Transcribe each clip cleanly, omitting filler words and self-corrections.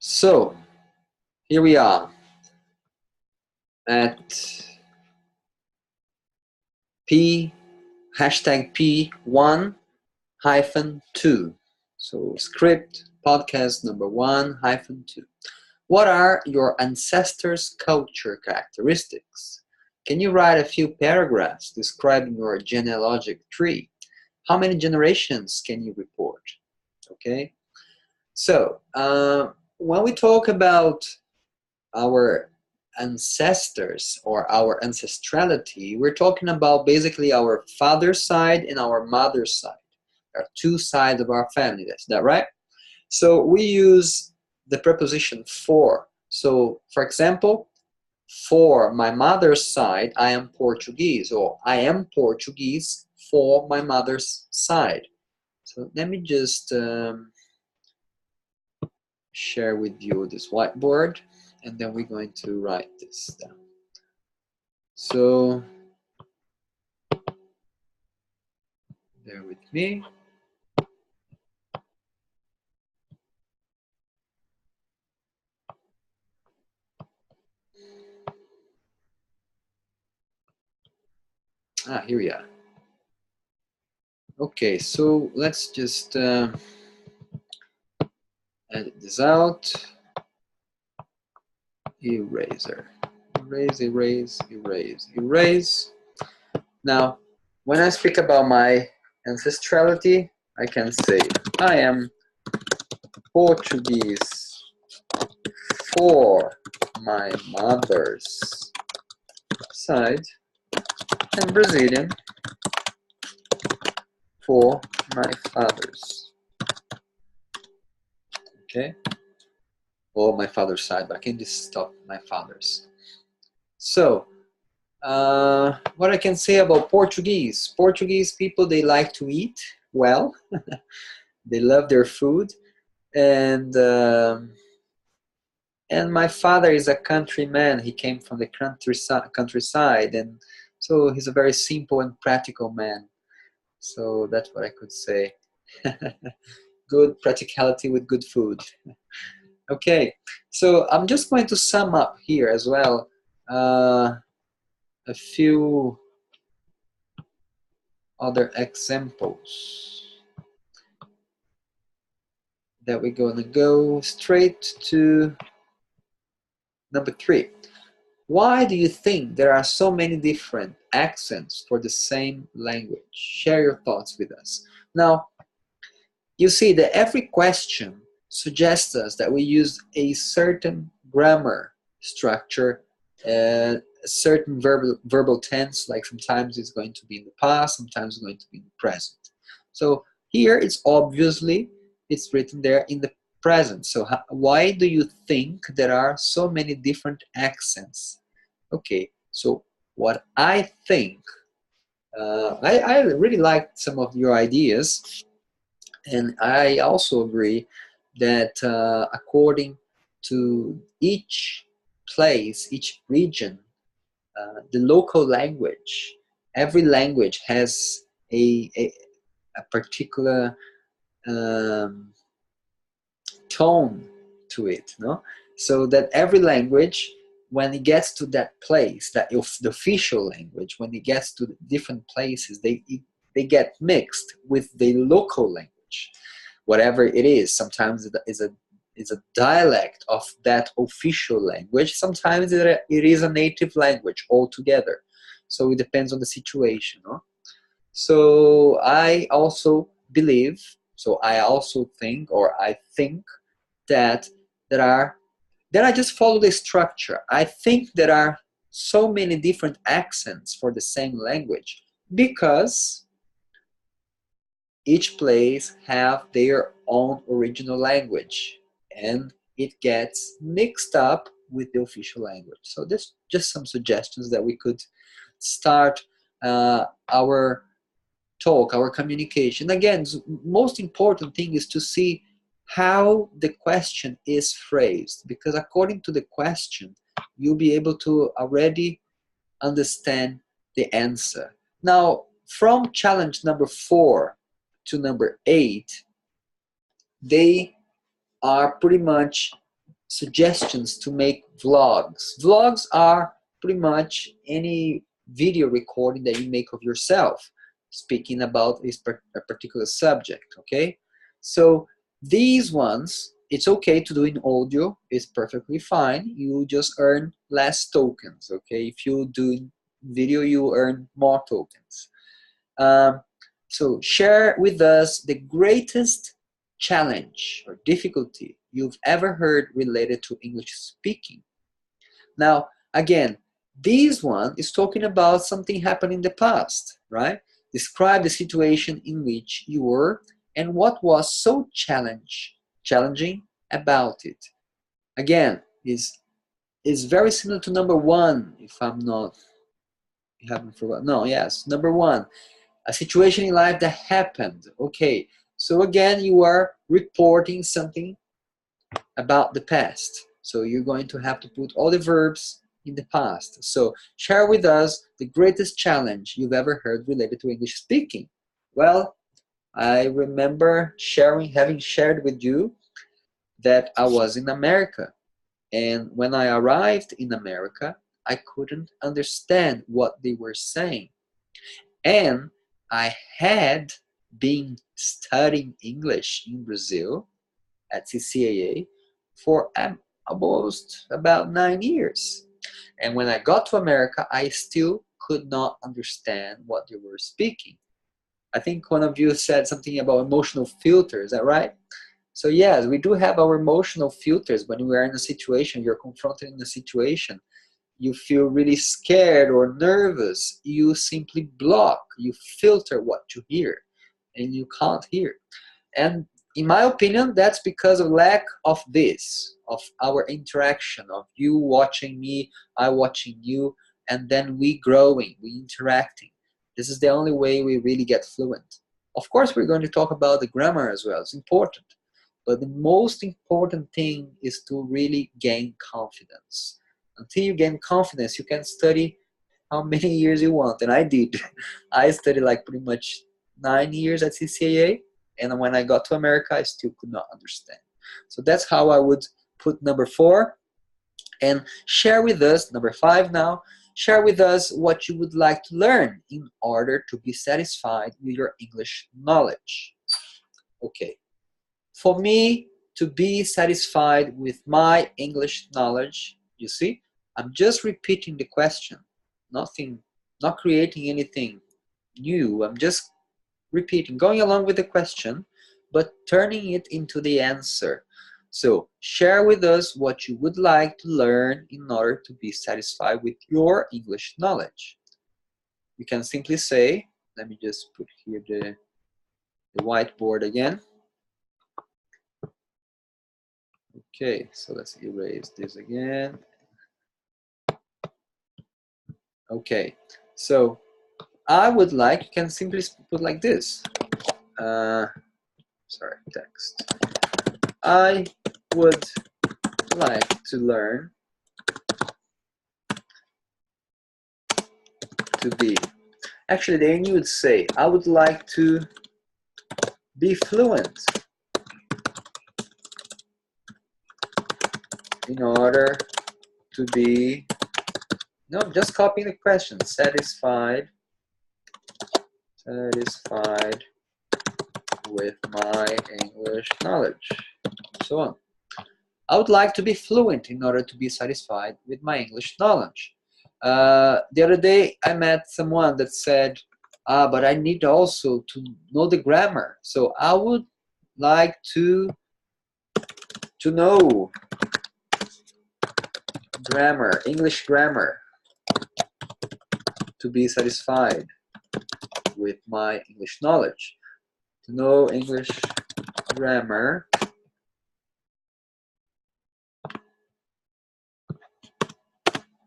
So here we are at P#P1-2. So script podcast number 1-2. What are your ancestors' culture characteristics? Can you write a few paragraphs describing your genealogic tree? How many generations can you report? Okay. So when we talk about our ancestors or our ancestrality, we're talking about basically our father's side and our mother's side. There are two sides of our family. Is that right? So we use the preposition for. So, for example, for my mother's side, I am Portuguese, or I am Portuguese for my mother's side. So let me just share with you this whiteboard, and then we're going to write this down. So bear with me. Here we are. Okay, so let's just edit this out. Eraser. Erase, erase, erase, erase. Now, when I speak about my ancestrality, I can say I am Portuguese for my mother's side and Brazilian for my father's. Okay? Or my father's side, but I can just stop my father's. So, what I can say about Portuguese. Portuguese people, they like to eat well. They love their food. And my father is a countryman. He came from the countryside. And so he's a very simple and practical man. So that's what I could say. Good practicality with good food. Okay, so I'm just going to sum up here as well a few other examples that we're going to go straight to number 3. Why do you think there are so many different accents for the same language? Share your thoughts with us. Now, you see that every question suggests us that we use a certain grammar structure, a certain verbal tense, like sometimes it's going to be in the past, sometimes it's going to be in the present. So here it's obviously, it's written there in the present. So why do you think there are so many different accents? Okay, so what I think, I really liked some of your ideas. And I also agree that according to each place, each region, the local language, every language has a particular tone to it, no? So that every language, when it gets to that place, that the official language, when it gets to different places, they get mixed with the local language, whatever it is. Sometimes it is a dialect of that official language. Sometimes it is a native language altogether. So it depends on the situation, no? So I also believe, so I also think, or I think that I just follow the structure. I think there are so many different accents for the same language because each place have their own original language and it gets mixed up with the official language. So this just some suggestions that we could start our talk, our communication. Again, most important thing is to see how the question is phrased, because according to the question, you'll be able to already understand the answer. Now, from challenge number 4 to number 8, they are pretty much suggestions to make vlogs. Vlogs are pretty much any video recording that you make of yourself speaking about a particular subject, okay? So these ones, it's okay to do in audio, it's perfectly fine. You just earn less tokens, okay? If you do in video, you earn more tokens. So share with us the greatest challenge or difficulty you've ever heard related to English speaking. Now, again, this one is talking about something happened in the past, right? Describe the situation in which you were and what was so challenging about it. Again, is very similar to number one, if I'm not, you haven't forgotten. No, yes, number one. A situation in life that happened. Okay, so again, you are reporting something about the past. So you're going to have to put all the verbs in the past. So share with us the greatest challenge you've ever heard related to English speaking. Well, I remember having shared with you that I was in America. And when I arrived in America, I couldn't understand what they were saying. And I had been studying English in Brazil at CCAA for almost about 9 years. And when I got to America, I still could not understand what they were speaking. I think one of you said something about emotional filters, is that right? So yes, we do have our emotional filters when we are in a situation, you're confronted in a situation, you feel really scared or nervous, you simply block, you filter what you hear, and you can't hear. And in my opinion, that's because of lack of this, of our interaction, of you watching me, I watching you, and then we growing, we interacting. This is the only way we really get fluent. Of course, we're going to talk about the grammar as well, it's important. But the most important thing is to really gain confidence. Until you gain confidence, you can study how many years you want, and I did. I studied like pretty much 9 years at CCAA, and when I got to America, I still could not understand. So that's how I would put number 4. And share with us, number 5 now, share with us what you would like to learn in order to be satisfied with your English knowledge. Okay. For me to be satisfied with my English knowledge, you see, I'm just repeating the question. Not creating anything new. I'm just repeating, going along with the question, but turning it into the answer. So share with us what you would like to learn in order to be satisfied with your English knowledge. You can simply say, let me just put here the whiteboard again. Okay, so let's erase this again. Okay, so I would like, you can simply put like this. Sorry, text. I would like to learn to be. Actually, then you would say, I would like to be fluent in order to be, no, just copying the question, satisfied with my English knowledge, and so on. I would like to be fluent in order to be satisfied with my English knowledge. The other day, I met someone that said, but I need also to know the grammar. So I would like to know grammar, English grammar, to be satisfied with my English knowledge. To know English grammar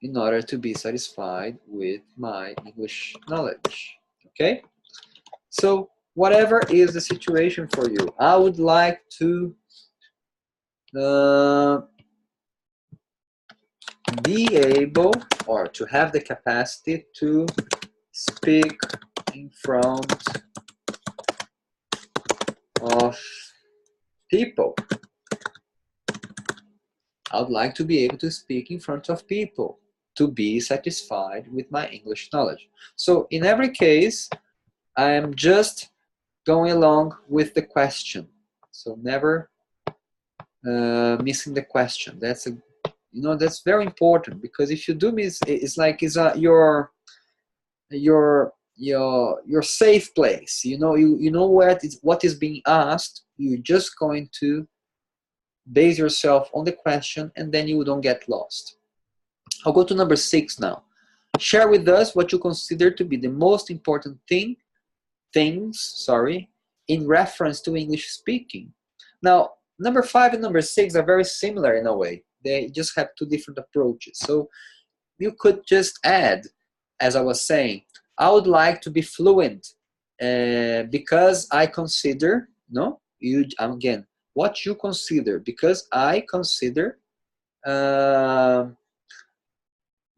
in order to be satisfied with my English knowledge. Okay? So whatever is the situation for you, I would like to be able or to have the capacity to speak in front of people. I would like to be able to speak in front of people, to be satisfied with my English knowledge. So in every case, I am just going along with the question. So never missing the question. That's that's very important, because if you do miss, it's like your safe place. You know what is being asked. You're just going to base yourself on the question, and then you don't get lost. I'll go to number 6 now. Share with us what you consider to be the most important things in reference to English speaking. Now, number 5 and number 6 are very similar in a way. They just have 2 different approaches. So you could just add, as I was saying, I would like to be fluent because I consider, again, what you consider, because I consider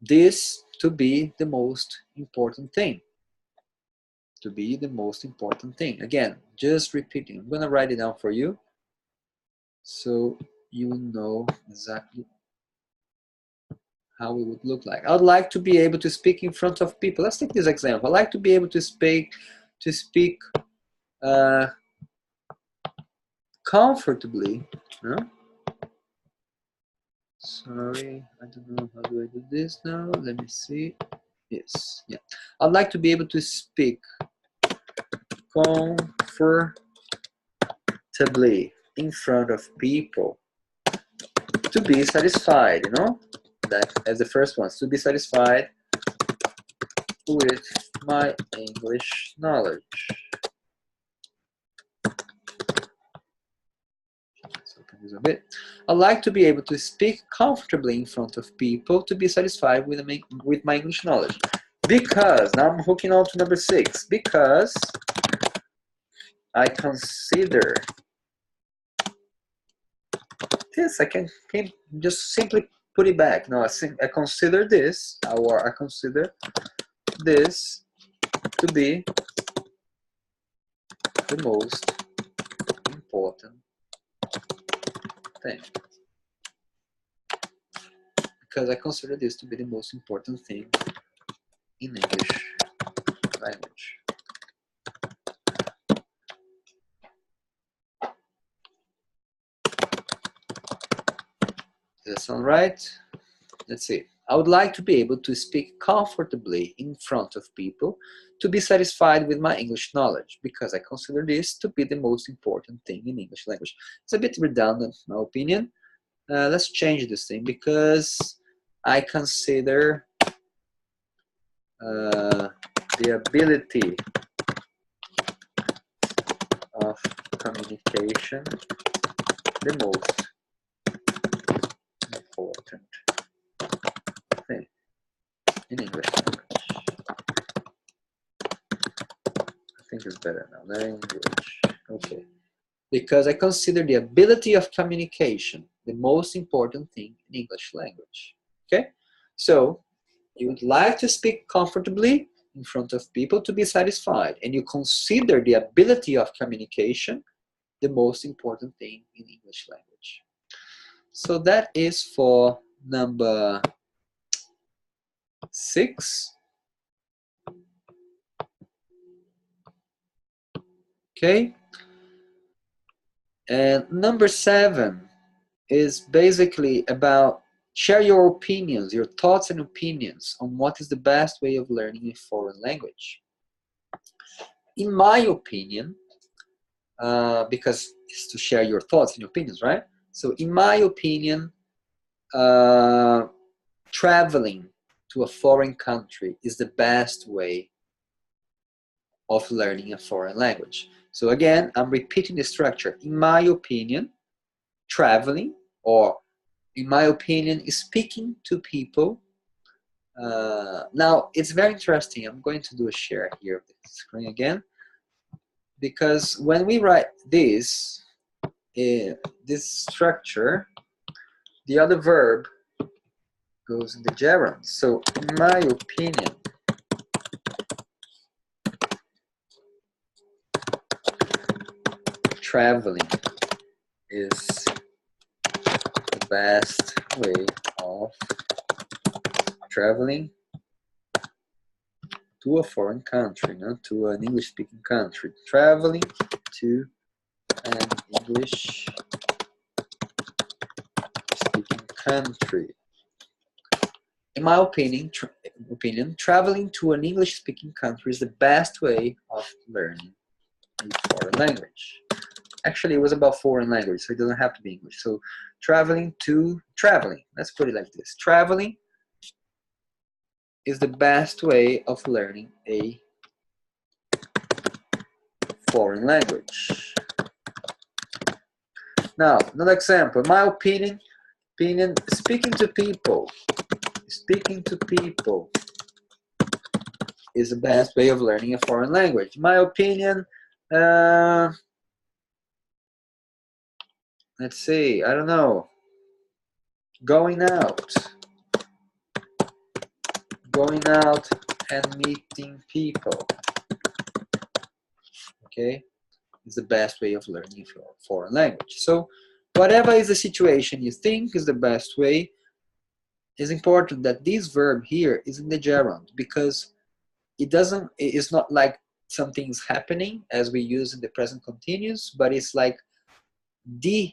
this to be the most important thing. To be the most important thing. Again, just repeating. I'm going to write it down for you so you know exactly how it would look like. I would like to be able to speak in front of people. Let's take this example. I like to be able to speak comfortably. Sorry, I don't know how do I do this now. Let me see. Yes, yeah. I'd like to be able to speak comfortably in front of people to be satisfied, that as the first one, to be satisfied with my English knowledge. Let's open this a bit. I'd like to be able to speak comfortably in front of people to be satisfied with my English knowledge. Because, now I'm hooking on to number 6, because I consider this, I can just simply put it back. No, I consider this, or I consider this to be the most important thing. Because I consider this to be the most important thing in English language. Does that sound right? Let's see. I would like to be able to speak comfortably in front of people to be satisfied with my English knowledge, because I consider this to be the most important thing in English language. It's a bit redundant, in my opinion. Let's change this thing, because I consider the ability of communication the most important thing in English language. I think it's better now. Language. Okay. Because I consider the ability of communication the most important thing in English language. Okay? So, you would like to speak comfortably in front of people to be satisfied, and you consider the ability of communication the most important thing in English language. So that is for number 6. Okay? And number 7 is basically about share your opinions, your thoughts and opinions on what is the best way of learning a foreign language. In my opinion, because it's to share your thoughts and opinions, right? So in my opinion, traveling to a foreign country is the best way of learning a foreign language. So again, I'm repeating the structure. In my opinion, traveling, or in my opinion, speaking to people. Now, it's very interesting. I'm going to do a share here of the screen again, because when we write this structure, the other verb goes in the gerund. So, in my opinion, traveling is the best way of traveling to a foreign country, not to an English-speaking country. Traveling to an English-speaking country. In my opinion, traveling to an English-speaking country is the best way of learning a foreign language. Actually, it was about foreign language, so it doesn't have to be English. So traveling, let's put it like this. Traveling is the best way of learning a foreign language. Now, another example. In my opinion, speaking to people is the best way of learning a foreign language. In my opinion, let's see, I don't know, going out and meeting people, okay, is the best way of learning a foreign language. So whatever is the situation you think is the best way, it's important that this verb here is in the gerund, because it's not like something's happening as we use in the present continuous, but it's like the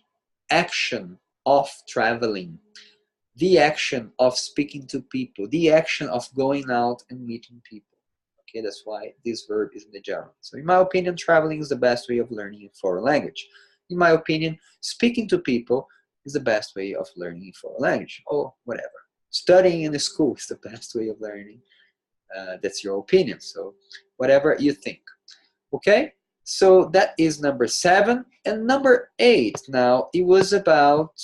action of traveling, the action of speaking to people, the action of going out and meeting people. Okay, that's why this verb is in the gerund. So in my opinion, traveling is the best way of learning a foreign language. In my opinion, speaking to people is the best way of learning a foreign language, or whatever. Studying in a school is the best way of learning. That's your opinion, so whatever you think. Okay, so that is number 7. And number 8, now, it was about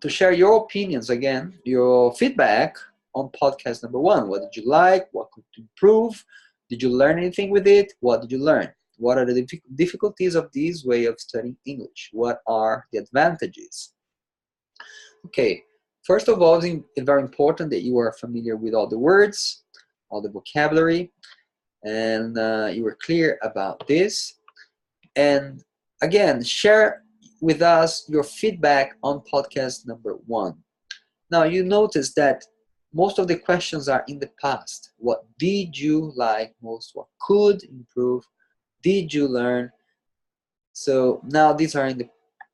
to share your opinions again, your feedback on podcast number 1. What did you like? What could improve? Did you learn anything with it? What did you learn? What are the difficulties of this way of studying English? What are the advantages? Okay, first of all, it's very important that you are familiar with all the words, all the vocabulary, and you were clear about this. And again, share with us your feedback on podcast number 1. Now, you notice that most of the questions are in the past. What did you like most? What could improve? Did you learn? So now these are in the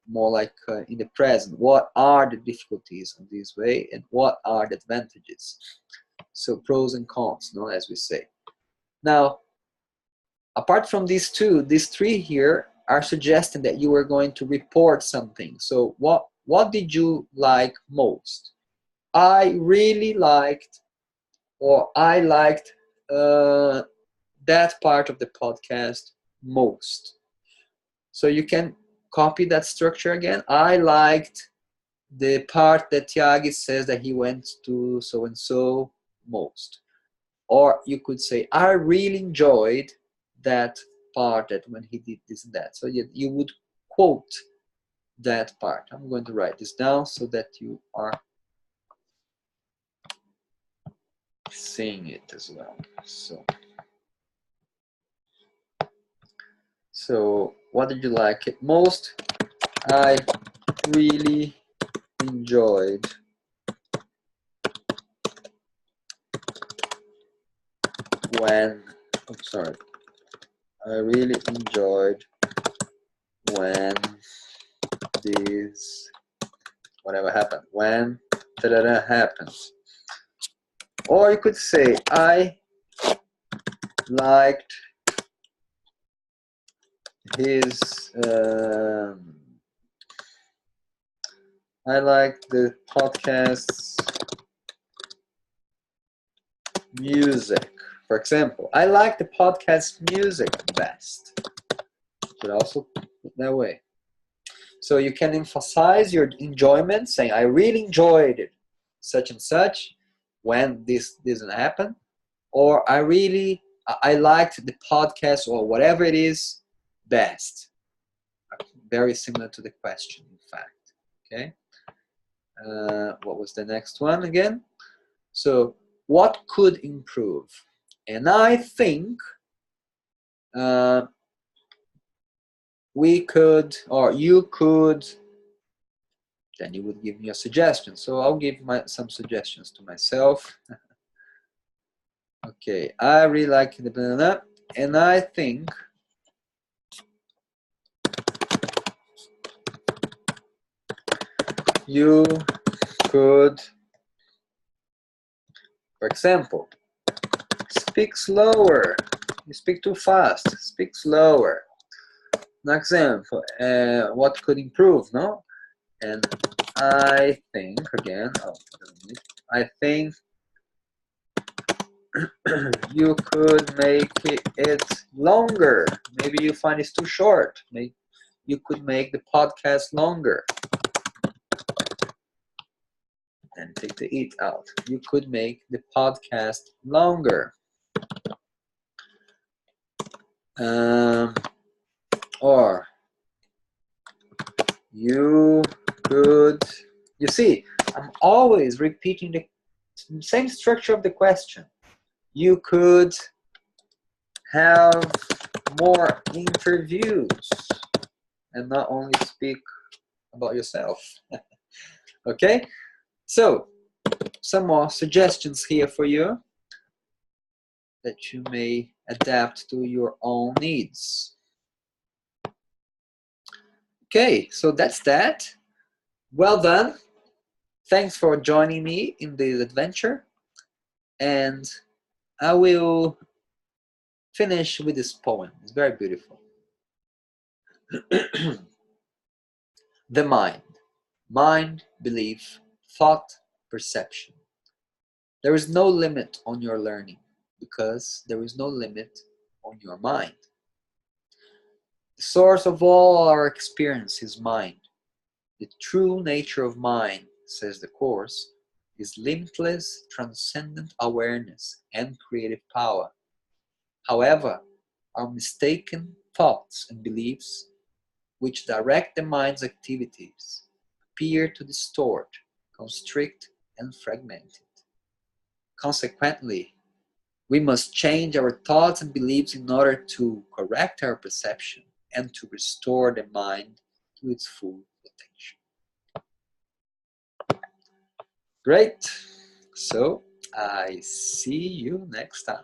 more like in the present. What are the difficulties of this way, and what are the advantages? So pros and cons, no, as we say. Now, apart from these 3 here are suggesting that you are going to report something. So what did you like most? I really liked, or I liked that part of the podcast most. So you can copy that structure again. I liked the part that Tiagi says that he went to so-and-so most. Or you could say, I really enjoyed that part that when he did this and that. So you would quote that part. I'm going to write this down so that you are seeing it as well. So what did you like it most? I really enjoyed when, I really enjoyed when this, whatever happened, when da-da-da happens. Or you could say, I liked his, I liked the podcast's music. For example, I like the podcast music best. You could also put that way. So you can emphasize your enjoyment, saying, I really enjoyed it, such and such, when this doesn't happen. Or I liked the podcast, or whatever it is, best. Very similar to the question, in fact. Okay. What was the next one again? So what could improve? And I think we could, or you could Then you would give me a suggestion. So I'll give some suggestions to myself. Okay, I really like the banana, and I think you could, for example, speak slower. You speak too fast. Speak slower. An example, what could improve, no? And I think, again, I think you could make it longer. Maybe you find it's too short. Maybe you could make the podcast longer. And take the it out. You could make the podcast longer. Or you could, you see, I'm always repeating the same structure of the question. You could have more interviews and not only speak about yourself. Okay, so some more suggestions here for you that you may adapt to your own needs. Okay, so that's that. Well done. Thanks for joining me in this adventure. And I will finish with this poem. It's very beautiful. The mind. Mind, belief, thought, perception. There is no limit on your learning because there is no limit on your mind. The source of all our experience is mind. The true nature of mind, says the Course, is limitless, transcendent awareness and creative power. However, our mistaken thoughts and beliefs, which direct the mind's activities, appear to distort, constrict, and fragment it. Consequently, we must change our thoughts and beliefs in order to correct our perception and to restore the mind to its full potential. Great. So I see you next time.